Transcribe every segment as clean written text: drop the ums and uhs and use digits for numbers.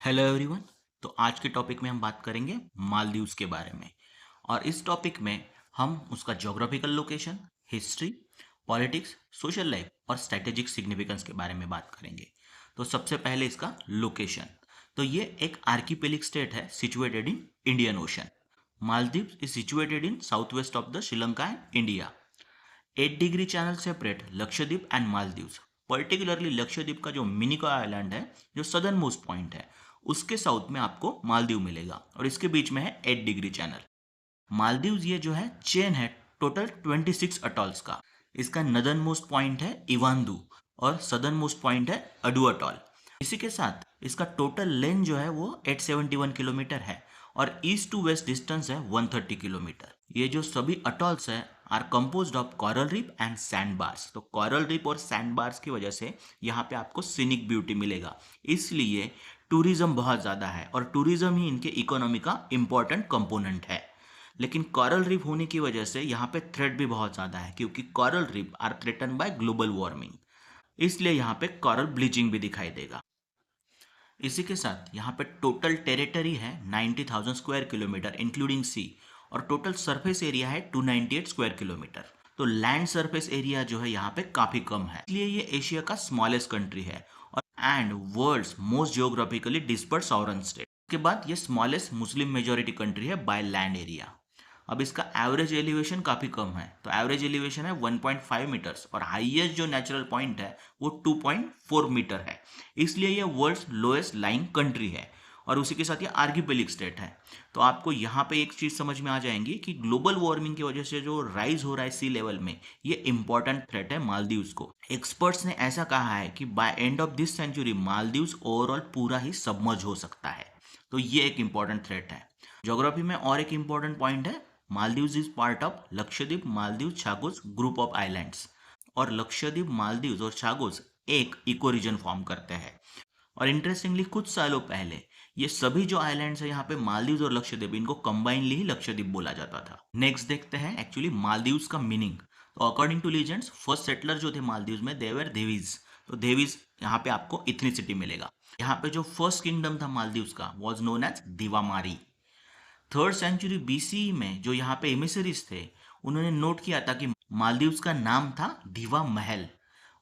Hello everyone. तो आज के टॉपिक में हम बात करेंगे मालदीव्स के बारे में। और इस टॉपिक में हम उसका geographical location, history, politics, social life और स्ट्रेटेजिक सिग्निफिकेंस के बारे में बात करेंगे। तो सबसे पहले इसका लोकेशन। तो ये एक आर्किपेलिक स्टेट है situated in Indian ocean. Maldives is situated in south west of the Sri Lanka and India. 8 degree channel separate Lakshadweep and Maldives. Particularly Lakshadweep का जो मिनिकॉय आइलैंड है, जो सदर्न मोस्ट पॉइंट है, उसके साउथ में आपको मालदीव मिलेगा और इसके बीच में है 8 डिग्री चैनल। मालदीव्स ये जो है चेन है टोटल 26 अटॉल्स का। इसका नदर्न मोस्ट पॉइंट है इवांदू और सदर्न मोस्ट पॉइंट है अडू अटॉल। इसी के साथ इसका टोटल लेंथ जो है वो 871 किलोमीटर है और ईस्ट टू वेस्ट डिस्टेंस है 130 किलोमीटर। ये जो सभी अटॉल्स है are composed of coral reef and sand bars. तो कोरल रीफ और सैंड बार्स की वजह से यहाँ पे आपको सीनिक ब्यूटी मिलेगा, इसलिए टूरिज्म बहुत ज़्यादा है और टूरिज्म ही इनके इकोनॉमी का इम्पोर्टेंट कंपोनेंट है। लेकिन कोरल रीफ होने की वजह से यहाँ पे थ्रेट भी बहुत ज़्यादा है, क्योंकि coral reef are threaten by global warming, इसलिए यहाँ पे कोरल ब्लीचिंग भी दिखाई देगा। इसी के साथ यहाँ पे टोटल टेरिटरी है 90,000 स्क्वायर किलोमीटर इंक्लूडिंग सी, और टोटल सरफेस एरिया है 298 स्क्वायर किलोमीटर। तो लैंड सरफेस एरिया जो है यहाँ पे काफ़ी कम है, इसलिए ये एशिया का स्मॉलेस्ट कंट्री है और and world's most geographically disperse sovereign state. के बाद ये स्मॉलेस्ट मुस्लिम मेजोरिटी कंट्री है बाय लैंड एरिया। अब इसका एवरेज एलिवेशन काफ़ी कम है, तो एवरेज एलिवेशन है 1.5 मीटर्स और हाईएस्ट जो नेचुरल पॉइंट है वो 2.4 मीटर है, इसलिए ये वर्ल्ड्स लोएस्ट लाइंग कंट्री है और उसी के साथ ये आर्किपेलिक स्टेट है। तो आपको यहाँ पे एक चीज़ समझ में आ जाएंगी कि ग्लोबल वार्मिंग की वजह से जो राइज हो रहा है सी लेवल में, ये इंपॉर्टेंट थ्रेट है मालदीव्स को। एक्सपर्ट्स ने ऐसा कहा है कि by end of this century Maldives overall पूरा ही सबमर्ज हो सकता है। तो ये एक इंपॉर्टेंट थ्रेट है। ज्योग्राफी में और एक इंपॉर्टेंट पॉइंट है, Maldives is part of Lakshadweep Maldives Chagos group of islands. और लक्षद्वीप, मालदीव्स और छागोस एक इको रीजन फॉर्म करते हैं। और इंटरेस्टिंगली कुछ सालों पहले ये सभी जो आइलैंड्स है यहाँ पे मालदीव्स और लक्षद्वीप, इनको कंबाइनली ही लक्षद्वीप बोला जाता था। नेक्स्ट देखते हैं एक्चुअली मालदीव्स का मीनिंग। तो according to legends first settler जो थे मालदीव्स में, देवर देवीज। तो देवीज यहाँ पे आपको इथनिसिटी मिलेगा। यहाँ पे जो फर्स्ट किंगडम था मालदीव्स का was known as Divamari. 3rd century BC में जो यहाँ पे एमिसरीज थे, उन्होंने नोट किया था कि मालदीव्स का नाम था दीवा महल।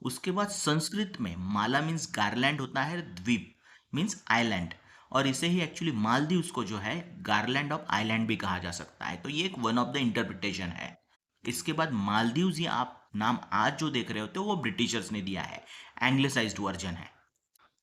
उसके बाद संस्कृत में माला मीन्स गार्लैंड होता है, द्वीप मीन्स आइलैंड, और इसे ही एक्चुअली मालदीव्स को जो है गार्लैंड ऑफ आइलैंड भी कहा जा सकता है। तो ये एक वन ऑफ द इंटरप्रिटेशन है। इसके बाद मालदीव्स ये आप नाम आज जो देख रहे होते हो वो ब्रिटिशर्स ने दिया है, एंग्लिसाइज्ड वर्जन है।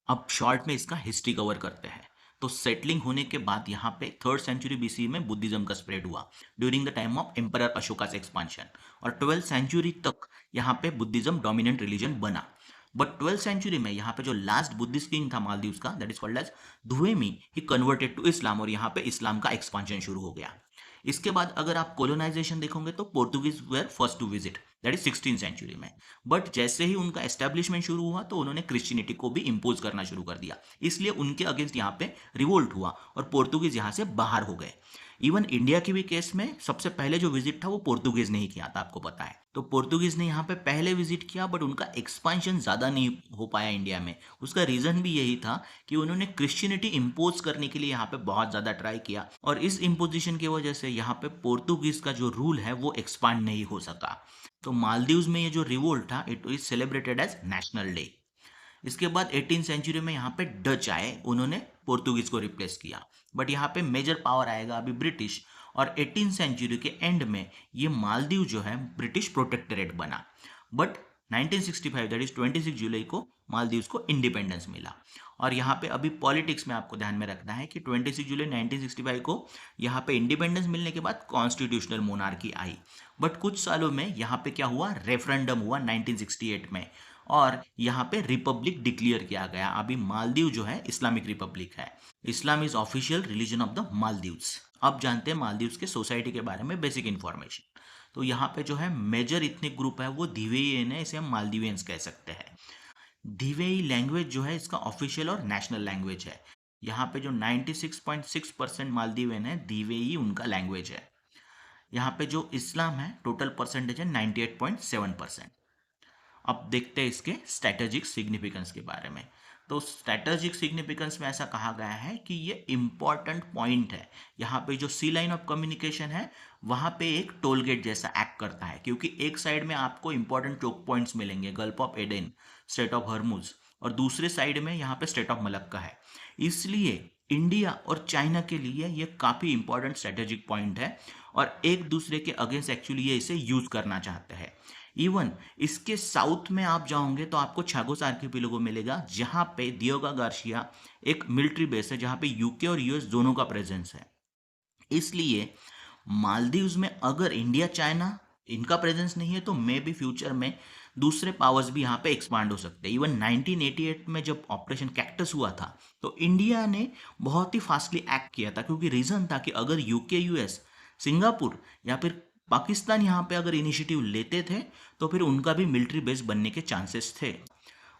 अब शॉर्ट में इसका हिस्ट्री कवर करते हैं। तो सेटलिंग होने के बाद यहाँ पे 3rd सेंचुरी बीसी में बुद्धिज्म का स्प्रेड हुआ during the time of emperor Ashoka's expansion, और 12th सेंचुरी तक यहाँ पे बुद्धिज्म डोमिनेंट रिलीजन बना। बट 12th सेंचुरी में यहाँ पे जो लास्ट बुद्धिस्ट किंग था मालदीव्स का, that is called as Dhovemi, he converted to Islam और यहाँ पे इस्लाम का एक्सपांशन शुरू हो गया। इसके बाद अगर आप कोलोनाइजेशन देखोगे तो Portuguese were first to visit, that is 16th century में। बट जैसे ही उनका एस्टेब्लिशमेंट शुरू हुआ तो उन्होंने क्रिश्चियनिटी को भी इम्पोज करना शुरू कर दिया, इसलिए उनके अगेंस्ट यहाँ पे रिवोल्ट हुआ और पोर्तुगीज यहाँ से बाहर हो गए। इवन इंडिया की भी केस में सबसे पहले जो विजिट था वो पोर्तुगीज ने ही किया था, आपको पता है। तो पोर्तुगीज ने यहाँ पे पहले विजिट किया, बट उनका एक्सपांशन ज़्यादा नहीं हो पाया इंडिया में। उसका रीज़न भी यही था कि उन्होंने क्रिश्चियनिटी इम्पोज करने के लिए यहाँ पे बहुत ज़्यादा ट्राई किया, और इस इम्पोजिशन की वजह से यहाँ पे पोर्तुगीज का जो रूल है वो एक्सपांड नहीं हो सका। तो मालदीव्स में ये जो रिवोल्ट था, it is celebrated as national day. इसके बाद 18th सेंचुरी में यहाँ पे डच आए, उन्होंने पोर्तुगीज को रिप्लेस किया। बट यहाँ पे मेजर पावर आएगा अभी ब्रिटिश, और 18th सेंचुरी के एंड में ये मालदीव जो है ब्रिटिश प्रोटेक्टरेट बना। बट 1965 दैट इज 26 जुलाई को मालदीव्स को इंडिपेंडेंस मिला। और यहाँ पे अभी पॉलिटिक्स में आपको ध्यान में रखना है कि 26 जुलाई 1965 को यहाँ पे इंडिपेंडेंस मिलने के बाद कॉन्स्टिट्यूशनल मोनार्की आई। बट कुछ सालों में यहाँ पे क्या हुआ, रेफरेंडम हुआ 1968 में, और यहाँ पे रिपब्लिक डिक्लेयर किया गया। अभी मालदीव जो है इस्लामिक रिपब्लिक है। Islam is official religion of the Maldives. अब जानते हैं मालदीव्स के सोसाइटी के बारे में बेसिक इन्फॉर्मेशन। तो यहाँ पे जो है मेजर इथनिक ग्रुप है वो दिवेयन है, इसे हम मालदीवियंस कह सकते हैं। दिवेई लैंग्वेज जो है इसका ऑफिशियल और नेशनल लैंग्वेज है। यहाँ पे जो 96.6% मालदीवियन है, दिवेई उनका लैंग्वेज है। यहाँ पे जो इस्लाम है टोटल परसेंटेज है 98.7%। अब देखते हैं इसके स्ट्रेटेजिक सिग्निफिकेंस के बारे में। तो स्ट्रेटेजिक सिग्निफिकेंस में ऐसा कहा गया है कि ये इंपॉर्टेंट पॉइंट है। यहाँ पे जो सी लाइन ऑफ कम्युनिकेशन है वहाँ पे एक टोल गेट जैसा एक्ट करता है, क्योंकि एक साइड में आपको इंपॉर्टेंट चोक पॉइंट्स मिलेंगे, Gulf of Aden, Strait of Hormuz, और दूसरे साइड में यहाँ पे स्ट्रेट ऑफ मलक्का है। इसलिए इंडिया और चाइना के लिए ये काफ़ी इंपॉर्टेंट स्ट्रेटेजिक पॉइंट है और एक दूसरे के अगेंस्ट एक्चुअली ये इसे यूज़ करना चाहते हैं। इवन इसके साउथ में आप जाओगे तो आपको छागोस आर्किपेलागो मिलेगा, जहाँ पे दियोगा गार्सिया एक मिलिट्री बेस है, जहाँ पे यूके और यूएस दोनों का प्रेजेंस है। इसलिए मालदीव्स में अगर इंडिया चाइना इनका प्रेजेंस नहीं है तो मे बी फ्यूचर में दूसरे पावर्स भी यहाँ पे एक्सपांड हो सकते हैं। इवन 1988 में जब ऑपरेशन कैक्टस हुआ था तो इंडिया ने बहुत ही फास्टली एक्ट किया था, क्योंकि रीजन था कि अगर यूके, यूएस, सिंगापुर या फिर पाकिस्तान यहाँ पे अगर इनिशिएटिव लेते थे तो फिर उनका भी मिलिट्री बेस बनने के चांसेस थे,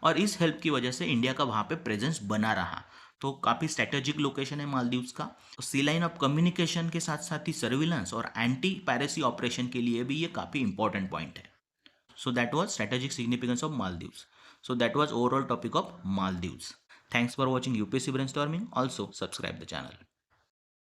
और इस हेल्प की वजह से इंडिया का वहाँ पे प्रेजेंस बना रहा। तो काफ़ी स्ट्रेटेजिक लोकेशन है मालदीव्स का। सी लाइन ऑफ कम्युनिकेशन के साथ साथ ही सर्विलेंस और एंटी पायरेसी ऑपरेशन के लिए भी ये काफ़ी इंपॉर्टेंट पॉइंट है। So that was strategic significance of Maldives. So that was overall topic of Maldives. Thanks for watching UPSC Brainstorming. Also subscribe the channel.